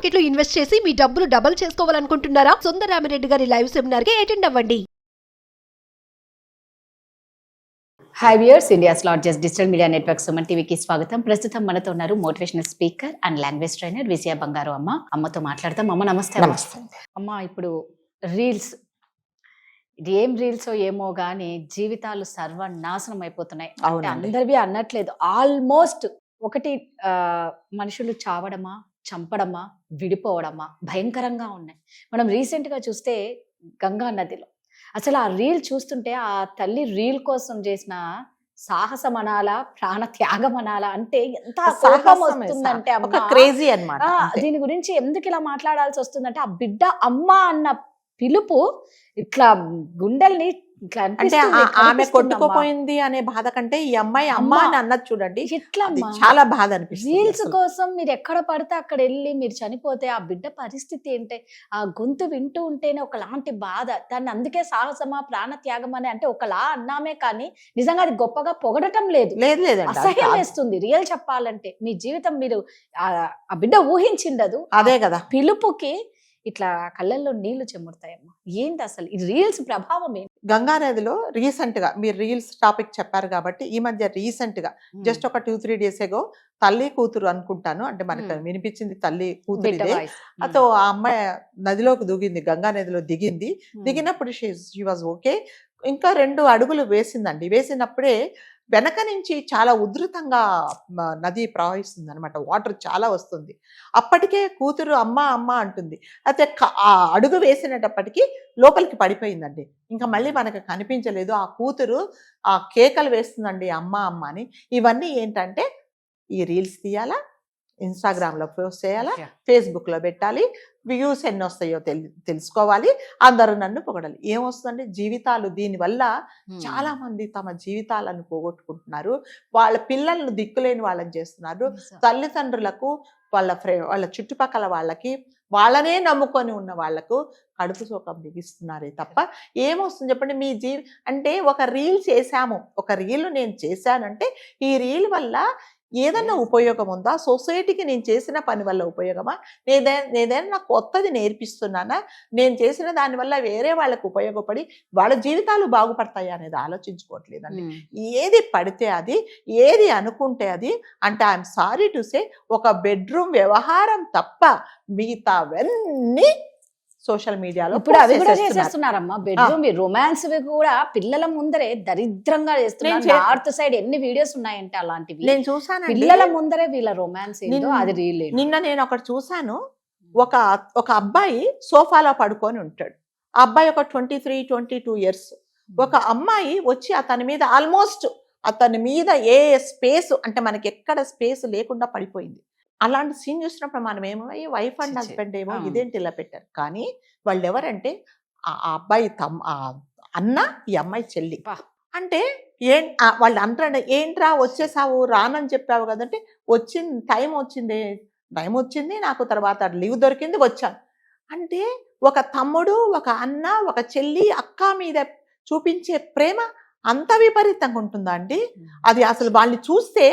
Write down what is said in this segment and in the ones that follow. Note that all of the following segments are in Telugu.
మార్కెట్ లో ఇన్వెస్ట్ చేసి మీ డబ్బులు డబుల్ చేసుకోవాలనుకుంటున్నారా? సుందరరామిరెడ్డి గారి లైవ్ సెమినార్ కి అటెండ్ అవ్వండి. Hi viewers, India's largest digital media network Suman టీవీకి స్వాగతం. ప్రస్తుతం మనతో ఉన్నారు motivational speaker and language trainer Vijaya Bangaru Amma. అమ్మతో మాట్లాడతాం. అమ్మ నమస్తే. నమస్తే. అమ్మ, ఇప్పుడు రీల్స్, ఇది ఏం రీల్సో ఏమో కానీ జీవితాలు సర్వనాశనం అయిపోతున్నాయి. అంటే అవునండి. అందరివి అన్నట్లేదు, ఆల్మోస్ట్ ఒకటి మనుషులు చావడమా, చంపడమా, విడిపోవడమా భయంకరంగా ఉన్నాయి. మనం రీసెంట్గా చూస్తే గంగా నదిలో అసలు ఆ రీల్ చూస్తుంటే ఆ తల్లి రీల్ కోసం చేసిన సాహసం అనాలా, ప్రాణ త్యాగం అనాలా, అంటే ఎంత కోపం వస్తుందంటే అమ్మ, క్రేజీ అన్నమాట. దీని గురించి ఎందుకు ఇలా మాట్లాడాల్సి వస్తుందంటే, ఆ బిడ్డ అమ్మ అన్న పిలుపు ఇట్లా గుండెల్ని ఇట్లా అంటే అనిపిస్తుంది, ఆమె కనిపిస్తుందమ్మా. కొట్టుకుపోయింది అనే బాధ కంటే ఈ అమ్మాయి అమ్మ అని అన్నది చూడండి, ఎట్లా అది అమ్మా? చాలా బాధ అనిపిస్తుంది. రీల్స్ అసలు. కోసం మీరు ఎక్కడ పడితే అక్కడ వెళ్ళి మీరు చనిపోతే ఆ బిడ్డ పరిస్థితి ఏంటి? ఆ గొంతు వింటూ ఉంటేనే ఒకలాంటి బాధ. దాన్ని అందుకే సాహసమా, ప్రాణ త్యాగం అని అంటే ఒకలా అన్నామే కానీ నిజంగా అది గొప్పగా పొగడటం లేదు. లేదు లేదండి, అది అసహ్యం కాదు. వేస్తుంది రియల్ చెప్పాలంటే. మీ జీవితం మీరు ఆ బిడ్డ ఊహించిండదు. అదే కదా. పిలుపుకి ఇట్లా కళ్ళల్లో నీళ్లు చెమ్ముడతాయమ్మా. ఏంటి అసలు ఈ రీల్స్ ప్రభావం ఏంటి? గంగా నదిలో రీసెంట్ గా మీరు రీల్స్ టాపిక్ చెప్పారు కాబట్టి, ఈ మధ్య రీసెంట్ గా జస్ట్ ఒక 2-3 డేస్ ఎగో తల్లి కూతురు అనుకుంటాను, అంటే మనకు వినిపించింది తల్లి కూతురు బిడ్డ ఇదే. వాయిస్. అతో ఆ అమ్మాయి నదిలోకి దిగింది, గంగా నదిలో దిగింది. దిగినప్పుడు షీ వాజ్ ఓకే. ఇంకా 2 అడుగులు వేసిందండి. వేసినప్పుడే వెనక నుంచి చాలా ఉధృతంగా నది ప్రవహిస్తుంది అనమాట, వాటర్ చాలా వస్తుంది. అప్పటికే కూతురు అమ్మ అమ్మ అంటుంది. అయితే ఆ అడుగు వేసినప్పటికీ లోపలికి పడిపోయిందండి. ఇంకా మళ్ళీ మనకు కనిపించలేదు. ఆ కూతురు ఆ కేకలు వేస్తుందండి, అమ్మ అమ్మ అని. ఇవన్నీ ఏంటంటే, ఈ రీల్స్ తీయాలా, ఇన్స్టాగ్రామ్లో పోస్ట్ చేయాలా, ఫేస్బుక్లో పెట్టాలి, వ్యూస్ ఎన్ని వస్తాయో తెలుసుకోవాలి, అందరూ నన్ను పొగడాలి. ఏమొస్తుందండి? జీవితాలు దీనివల్ల చాలా మంది తమ జీవితాలను పోగొట్టుకుంటున్నారు. వాళ్ళ పిల్లలను దిక్కులేని వాళ్ళని చేస్తున్నారు. తల్లిదండ్రులకు, వాళ్ళ చుట్టుపక్కల వాళ్ళకి, వాళ్ళనే నమ్ముకొని ఉన్న వాళ్లకు కడుపు శోకం బిగిస్తున్నారే తప్ప ఏమొస్తుంది చెప్పండి? మీ అంటే ఒక రీల్ చేశాము, ఒక రీల్ నేను చేశానంటే ఈ రీల్ వల్ల ఏదన్నా ఉపయోగం ఉందా? సొసైటీకి నేను చేసిన పని వల్ల ఉపయోగమా? నేదైనా కొత్తది నేర్పిస్తున్నానా? నేను చేసిన దానివల్ల వేరే వాళ్ళకు ఉపయోగపడి వాళ్ళ జీవితాలు బాగుపడతాయా అనేది ఆలోచించుకోవట్లేదండి. ఏది పడితే అది, ఏది అనుకుంటే అది. అంటే ఐఎమ్ సారీ టు సే, ఒక బెడ్రూమ్ వ్యవహారం తప్ప మిగతావన్నీ సోషల్ మీడియాలో ఇప్పుడు అవి కూడా చేసేస్తున్నారమ్మా. బెడ్రూమ్ రొమాన్స్ కూడా పిల్లల ముందరే దరిద్రంగా చేస్తున్నారు. నార్త్ సైడ్ ఎన్ని వీడియోస్ ఉన్నాయంటే అలాంటివి నేను చూసాను. పిల్లల ముందరే వీళ్ళ రొమాన్స్ ఏందో అది రీల్. నిన్న నేను ఒకటి చూసాను. ఒక అబ్బాయి సోఫాలో పడుకొని ఉంటాడు. ఆ అబ్బాయి ఒక 23-22 ఇయర్స్. ఒక అమ్మాయి వచ్చి అతని మీద ఆల్మోస్ట్ అతని మీద ఏ స్పేస్ అంటే మనకి ఎక్కడ స్పేస్ లేకుండా పడిపోయింది. అలాంటి సీన్ చూసినప్పుడు మనం ఏమో వైఫ్ అండ్ హస్బెండ్ ఏమో ఇదేంటి ఇలా పెట్టారు. కానీ వాళ్ళు ఎవరంటే ఆ అబ్బాయి అన్న, ఈ అమ్మాయి చెల్లి. అంటే వాళ్ళు అంటారు, ఏంట్రా వచ్చేసావు, రానని చెప్పావు కదంటే, టైం వచ్చింది నాకు, తర్వాత లీవ్ దొరికింది, వచ్చాను. అంటే ఒక తమ్ముడు, ఒక అన్న, ఒక చెల్లి, అక్క మీద చూపించే ప్రేమ అంత విపరీతంగా ఉంటుందా అండి? అది అసలు వాళ్ళని చూస్తే,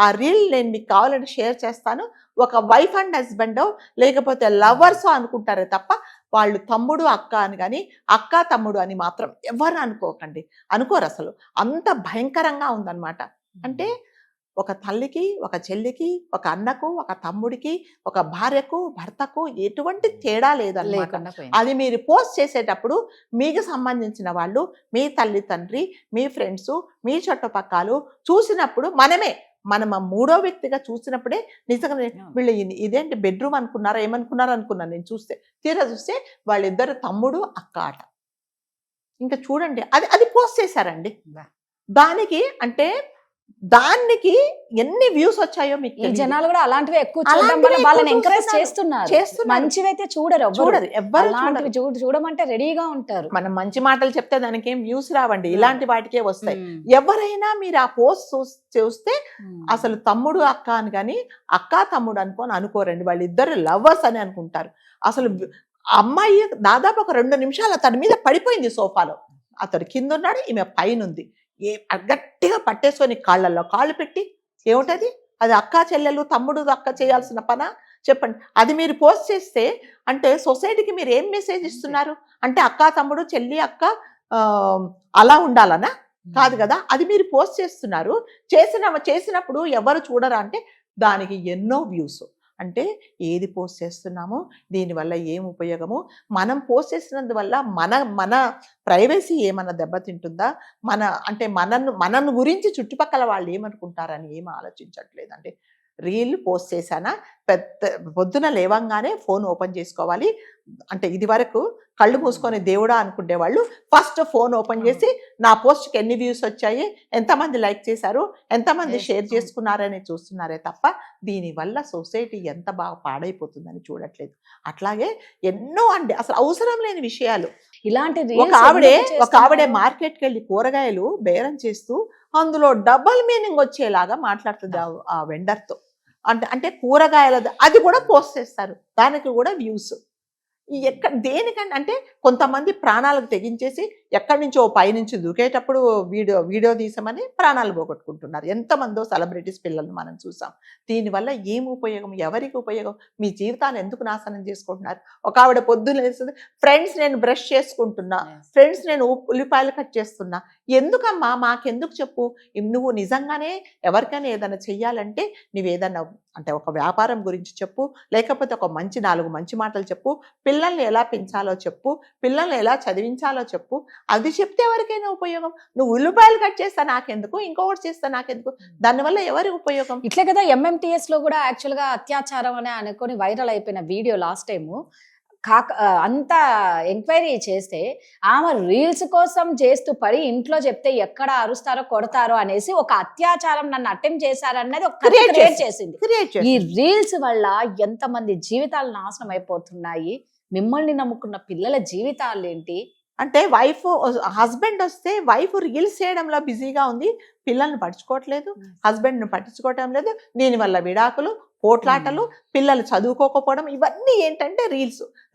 ఆ రీల్ నేను మీకు కావాలంటే షేర్ చేస్తాను, ఒక వైఫ్ అండ్ హస్బెండ్ లేకపోతే లవర్స్ అనుకుంటారే తప్ప వాళ్ళు తమ్ముడు అక్క అని కానీ, అక్క తమ్ముడు అని మాత్రం ఎవరు అనుకోరు అసలు. అంత భయంకరంగా ఉందన్నమాట. అంటే ఒక తల్లికి, ఒక చెల్లికి, ఒక అన్నకు, ఒక తమ్ముడికి, ఒక భార్యకు, భర్తకు ఎటువంటి తేడా లేదన్నమాట. అది మీరు పోస్ట్ చేసేటప్పుడు మీకు సంబంధించిన వాళ్ళు, మీ తల్లి తండ్రి, మీ ఫ్రెండ్స్, మీ చుట్టుపక్కలు చూసినప్పుడు మనం మూడో వ్యక్తిగా చూసినప్పుడే నిజంగా వీళ్ళు ఇదేంటి బెడ్రూమ్ అనుకున్నారా, ఏమనుకున్నారా అనుకున్నాను నేను చూస్తే. తీరా చూస్తే వాళ్ళిద్దరు తమ్ముడు అక్క ఆట. ఇంకా చూడండి, అది పోస్ట్ చేశారండి. దానికి ఎన్ని వ్యూస్ వచ్చాయో మీకు ఈ జనాలు కూడా అలాంటివి ఎక్కువ చూడడం వల్ల వాళ్ళని ఎంకరేజ్ చేస్తున్నారు. మంచివైతే చూడరు ఎవ్వరు. చూడమంటే రెడీగా ఉంటారు. మనం మంచి మాటలు చెప్తే దానికి ఏం వ్యూస్ రావండి, ఇలాంటి వాటికే వస్తాయి. ఎవరైనా మీరు ఆ పోస్ట్ చూస్తే అసలు తమ్ముడు అక్క అని కానీ, అక్క తమ్ముడు అనుకోరండి. వాళ్ళిద్దరు లవర్స్ అని అనుకుంటారు. అసలు అమ్మాయి దాదాపు ఒక 2 నిమిషాలు అతని మీద పడిపోయింది సోఫాలో. అతడు కింద ఉన్నాడు, ఈమె పైన ఉంది. గట్టిగా పట్టేసుకొని కాళ్ళల్లో కాళ్ళు పెట్టి, ఏమిటది? అది అక్క చెల్లెలు, తమ్ముడు అక్క చేయాల్సిన పన? చెప్పండి. అది మీరు పోస్ట్ చేస్తే అంటే సొసైటీకి మీరు ఏం మెసేజ్ ఇస్తున్నారు? అంటే అక్క తమ్ముడు చెల్లి అక్క అలా ఉండాలనా? కాదు కదా. అది మీరు పోస్ట్ చేస్తున్నారు. చేసినప్పుడు ఎవరు చూడరా అంటే దానికి ఎన్నో వ్యూస్. అంటే ఏది పోస్ట్ చేస్తున్నామో, దీనివల్ల ఏం ఉపయోగము, మనం పోస్ట్ చేసినందువల్ల మన ప్రైవసీ ఏమన్నా దెబ్బతింటుందా, మనను గురించి చుట్టుపక్కల వాళ్ళు ఏమనుకుంటారని ఏం ఆలోచించట్లేదండి. రీల్ పోస్ట్ చేశానా, పొద్దున లేవంగానే ఫోన్ ఓపెన్ చేసుకోవాలి. అంటే ఇది వరకు కళ్ళు మూసుకొని దేవుడా అనుకునే వాళ్ళు ఫస్ట్ ఫోన్ ఓపెన్ చేసి నా పోస్ట్కి ఎన్ని వ్యూస్ వచ్చాయి, ఎంతమంది లైక్ చేశారు, ఎంతమంది షేర్ చేసుకున్నారని చూస్తున్నారే తప్ప దీనివల్ల సొసైటీ ఎంత బాగా పాడైపోతుందని చూడట్లేదు. అట్లాగే ఎన్నో అండి అసలు అవసరం లేని విషయాలు. ఇలాంటి ఒక ఆవిడే మార్కెట్కి వెళ్ళి కూరగాయలు బేరం చేస్తూ అందులో డబల్ మీనింగ్ వచ్చేలాగా మాట్లాడుతుంది ఆ వెండర్తో. అంటే కూరగాయల అది కూడా పోస్ట్ చేస్తారు, దానికి కూడా వ్యూస్. దేనికంటే అంటే కొంతమంది ప్రాణాలకు తెగించేసి ఎక్కడి నుంచో పైనుంచి దూకేటప్పుడు వీడియో తీసామని ప్రాణాలు పోగొట్టుకుంటున్నారు. ఎంతమందో సెలబ్రిటీస్ పిల్లల్ని మనం చూసాం. దీనివల్ల ఏం ఉపయోగం, ఎవరికి ఉపయోగం? మీ జీవితాన్ని ఎందుకు నాశనం చేసుకుంటున్నారు? ఒక ఆవిడ పొద్దున్న లేస్తుంది, ఫ్రెండ్స్ నేను బ్రష్ చేసుకుంటున్నా, ఫ్రెండ్స్ నేను ఉల్లిపాయలు కట్ చేస్తున్నా. ఎందుకమ్మా, మాకెందుకు చెప్పు. నువ్వు నిజంగానే ఎవరికైనా ఏదైనా చెయ్యాలంటే నువ్వేదన్నా అంటే ఒక వ్యాపారం గురించి చెప్పు, లేకపోతే ఒక నాలుగు మంచి మాటలు చెప్పు, పిల్లల్ని ఎలా పెంచాలో చెప్పు, పిల్లల్ని ఎలా చదివించాలో చెప్పు. అది చెప్తే ఎవరికైనా ఉపయోగం. నువ్వు ఉల్లిపాయలు కట్ చేస్తా నాకెందుకు, ఇంకొకటి చేస్తా నాకెందుకు, దానివల్ల ఎవరి ఉపయోగం? ఇట్లే కదా MMTS లో కూడా యాక్చువల్గా అత్యాచారం అని అనుకొని వైరల్ అయిపోయిన వీడియో లాస్ట్ టైము అంతా ఎంక్వైరీ చేస్తే ఆమె రీల్స్ కోసం చేస్తూ పడి ఇంట్లో చెప్తే ఎక్కడ అరుస్తారో కొడతారో అనేసి ఒక అత్యాచారం నన్ను అటెంప్ట్ చేశారన్నది ఒక క్రియేట్ చేసింది. ఈ రీల్స్ వల్ల ఎంతమంది జీవితాలు నాశనం అయిపోతున్నాయి. మిమ్మల్ని నమ్ముకున్న పిల్లల జీవితాలు ఏంటి అంటే హస్బెండ్ వస్తే వైఫ్ రీల్స్ చేయడంలో బిజీగా ఉంది, పిల్లల్ని పట్టించుకోవట్లేదు, హస్బెండ్ని పట్టించుకోవటం లేదు. దీనివల్ల విడాకులు, పోట్లాటలు, పిల్లలు చదువుకోకపోవడం, ఇవన్నీ ఏంటంటే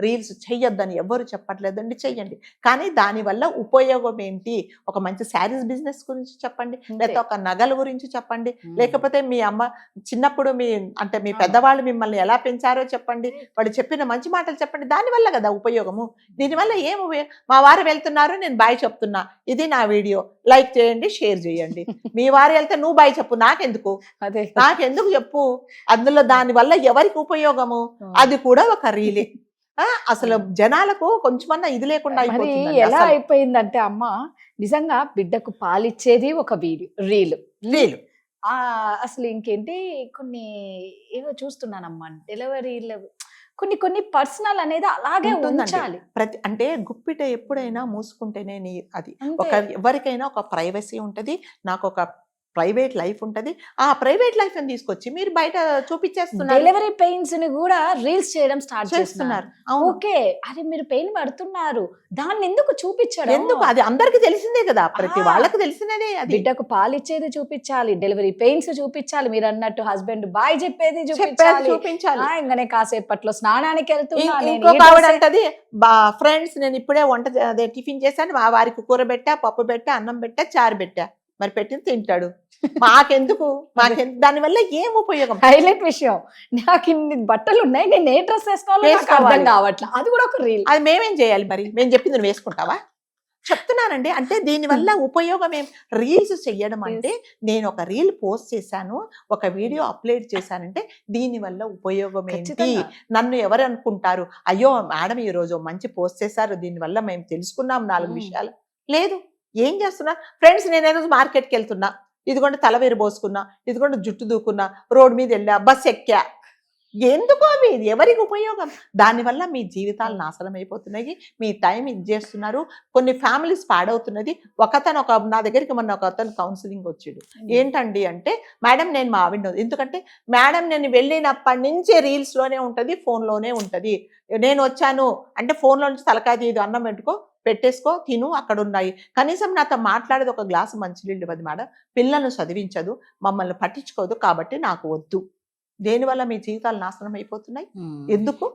రీల్స్ చెయ్యొద్దని ఎవరు చెప్పట్లేదండి, చెయ్యండి. కానీ దానివల్ల ఉపయోగం ఏంటి? ఒక మంచి శారీస్ బిజినెస్ గురించి చెప్పండి, లేకపోతే ఒక నగల గురించి చెప్పండి, లేకపోతే మీ అమ్మ చిన్నప్పుడు మీ పెద్దవాళ్ళు మిమ్మల్ని ఎలా పెంచారో చెప్పండి, వాళ్ళు చెప్పిన మంచి మాటలు చెప్పండి. దానివల్ల కదా ఉపయోగము. దీనివల్ల ఏం ఉపయోగం? మా వారు వెళ్తున్నారు, నేను బాయ్ చెప్తున్నా, ఇది నా వీడియో, లైక్ చేయండి, షేర్ చేయండి. మీ వారు వెళ్తే నువ్వు బాయ్ చెప్పు, నాకెందుకు చెప్పు. అందులో దానివల్ల ఎవరికి ఉపయోగము? అది కూడా ఒక రీలే. అసలు జనాలకు కొంచెమన్నా ఇది లేకుండా ఎలా అయిపోయిందంటే అమ్మ నిజంగా బిడ్డకు పాలిచ్చేది ఒక రీల్ అసలు ఇంకేంటి కొన్ని ఏవో చూస్తున్నానమ్మా డెలివరీలు కొన్ని పర్సనల్ అనేది అలాగే ఉంచాలి. అంటే గుప్పిట ఎప్పుడైనా మూసుకుంటేనే అది ఎవరికైనా ఒక ప్రైవసీ ఉంటది, నాకు ఒక ప్రైవేట్ లైఫ్ ఉంటది. ఆ ప్రైవేట్ లైఫ్ ని తీసుకొచ్చి మీరు బయట చూపించేస్తున్నారు. డెలివరీ పెయిన్స్ ని కూడా రీల్స్ చేయడం స్టార్ట్ చేస్తున్నారు. ఓకే, అది మీరు పెయిన్ పడుతున్నారు, దాన్ని ఎందుకు చూపించడం? ఎందుకు? అది అందరికి తెలిసిందే కదా, ప్రతి వాళ్ళకి తెలిసినదే. అది బిడ్డకు పాలిచ్చేది చూపించాలి, డెలివరీ పెయిన్స్ చూపించాలి, మీరు అన్నట్టు హస్బెండ్ బాయ్ చెప్పేది చూపించాలి. ఇంకనే కాసేపట్లో స్నానానికి వెళ్తున్నా. ఇంకొక ఆవిడ అంటది, ఫ్రెండ్స్ నేను ఇప్పుడే టిఫిన్ చేశాను, మా వారికి కూర పెట్టా, పప్పు పెట్టా, అన్నం పెట్టా, చారు పెట్టా, మరి పెట్టింది తింటాడు, మాకెందుకు? దానివల్ల ఏం ఉపయోగం? హైలైట్ విషయం, నాకు ఇన్ని బట్టలు ఉన్నాయి, నేను ఏ డ్రెస్ వేసుకోవాలి కావట్లా, అది కూడా ఒక రీల్. అది మేమేం చేయాలి మరి? మేము చెప్పింది నువ్వు వేసుకుంటావా? చెప్తున్నానండి. అంటే దీనివల్ల ఉపయోగం ఏం? రీల్స్ చెయ్యడం అంటే నేను ఒక రీల్ పోస్ట్ చేశాను, ఒక వీడియో అప్లోడ్ చేశానంటే దీనివల్ల ఉపయోగం ఏంటి? నన్ను ఎవరు అనుకుంటారు? అయ్యో మేడం ఈ రోజు మంచి పోస్ట్ చేశారు, దీనివల్ల మేము తెలుసుకున్నాం 4 విషయాలు. లేదు, ఏం చేస్తున్నా? ఫ్రెండ్స్ నేను మార్కెట్కి వెళ్తున్నా, ఇదిగోండి తలవేరు పోసుకున్నా, ఇదిగోండి జుట్టు దూకున్నా, రోడ్ మీద వెళ్ళా, బస్ ఎక్కా. ఎందుకో అవి ఎవరికి ఉపయోగం? దానివల్ల మీ జీవితాలు నాశనం అయిపోతున్నాయి, మీ టైం ఇచ్చేస్తున్నారు, కొన్ని ఫ్యామిలీస్ పాడవుతున్నది. నా దగ్గరికి మొన్న ఒక అతను కౌన్సిలింగ్ వచ్చాడు. ఏంటండి అంటే, మేడం నేను మా ఆవిడ, ఎందుకంటే మేడం నేను వెళ్ళినప్పటి నుంచే రీల్స్లోనే ఉంటుంది, ఫోన్లోనే ఉంటుంది. నేను వచ్చాను అంటే ఫోన్లో నుంచి తలకాయ తీదు, అన్నం పెట్టేసుకో, తిను, అక్కడ ఉన్నాయి. కనీసం నాతో మాట్లాడేది ఒక గ్లాసు మంచినీళ్ళు ఇవ్వదు మేడం, పిల్లలను చదివించదు, మమ్మల్ని పట్టించుకోదు, కాబట్టి నాకు వద్దు. దేనివల్ల మీ జీవితాలు నాశనం అయిపోతున్నాయి? ఎందుకు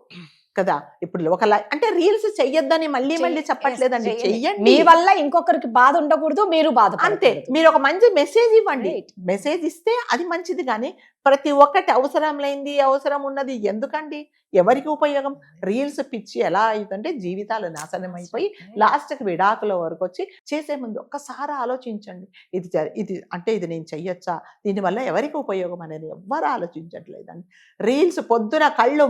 కదా? ఇప్పుడు ఒక అంటే రీల్స్ చెయ్యొద్దని మళ్ళీ చెప్పట్లేదండి, చెయ్యండి. మీ వల్ల ఇంకొకరికి బాధ ఉండకూడదు, మీరు బాధ. అంతే, మీరు ఒక మంచి మెసేజ్ ఇవ్వండి. మెసేజ్ ఇస్తే అది మంచిది. కానీ ప్రతి ఒక్కటి అవసరం లేనిది అవసరం ఉన్నది ఎందుకండి, ఎవరికి ఉపయోగం? రీల్స్ పిచ్చి ఎలా అవుతుందంటే జీవితాలు నాశనం అయిపోయి లాస్ట్కి విడాకుల వరకు వచ్చి చేసే ముందు ఒక్కసారి ఆలోచించండి, ఇది అంటే ఇది నేను చెయ్యొచ్చా, దీనివల్ల ఎవరికి ఉపయోగం అనేది ఎవ్వరు ఆలోచించట్లేదండి. రీల్స్ పొద్దున కళ్ళు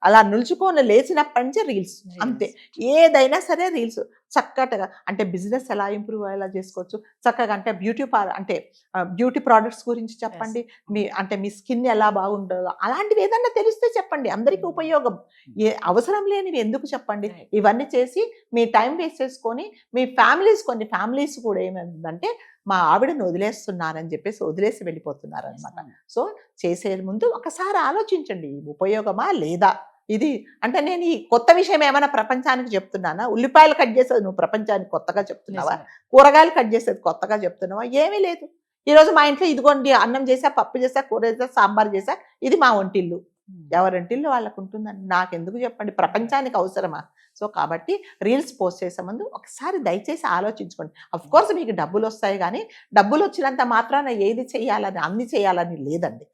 అలా నిల్చుకొని లేచినప్పటి నుంచి రీల్స్ అంతే. ఏదైనా సరే రీల్స్ చక్కగా అంటే బిజినెస్ ఎలా ఇంప్రూవ్ ఎలా చేసుకోవచ్చు చక్కగా, అంటే బ్యూటీ ప్రోడక్ట్స్ గురించి చెప్పండి, మీ స్కిన్ ఎలా బాగుంటుందో అలాంటివి ఏదన్నా తెలిస్తే చెప్పండి, అందరికీ ఉపయోగం. అవసరం లేనివి ఎందుకు చెప్పండి? ఇవన్నీ చేసి మీ టైం వేస్ట్ చేసుకొని మీ కొన్ని ఫ్యామిలీస్ కూడా ఏమైందంటే మా ఆవిడను వదిలేస్తున్నారని చెప్పేసి వదిలేసి వెళ్ళిపోతున్నారు అనమాట. సో చేసే ముందు ఒకసారి ఆలోచించండి, ఉపయోగమా లేదా ఇది. అంటే నేను ఈ కొత్త విషయం ఏమైనా ప్రపంచానికి చెప్తున్నానా? ఉల్లిపాయలు కట్ చేసేది నువ్వు ప్రపంచానికి కొత్తగా చెప్తున్నావా? కూరగాయలు కట్ చేసేది కొత్తగా చెప్తున్నావా? ఏమీ లేదు. ఈరోజు మా ఇంట్లో ఇదిగోండి అన్నం చేసా, పప్పు చేసా, కూర చేసా, సాంబార్ చేసా, ఇది మా వంటిల్లు. ఎవరింటిల్లు వాళ్ళకు ఉంటుందని నాకెందుకు చెప్పండి, ప్రపంచానికి అవసరమా? సో కాబట్టి రీల్స్ పోస్ట్ చేసే ముందు ఒకసారి దయచేసి ఆలోచించుకోండి. అఫ్ కోర్స్ మీకు డబ్బులు వస్తాయి, కానీ డబ్బులు వచ్చినంత మాత్రాన ఏది చేయాలని అన్ని చేయాలని లేదండి.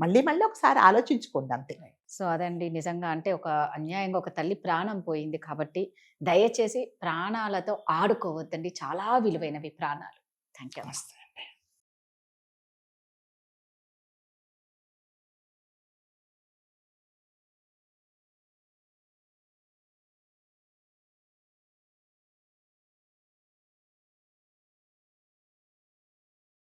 మళ్ళీ ఒకసారి ఆలోచించుకోండి అంతే. సో అదండి, నిజంగా అంటే ఒక అన్యాయంగా ఒక తల్లి ప్రాణం పోయింది కాబట్టి దయచేసి ప్రాణాలతో ఆడుకోవద్దండి, చాలా విలువైనవి ప్రాణాలు. Thank you.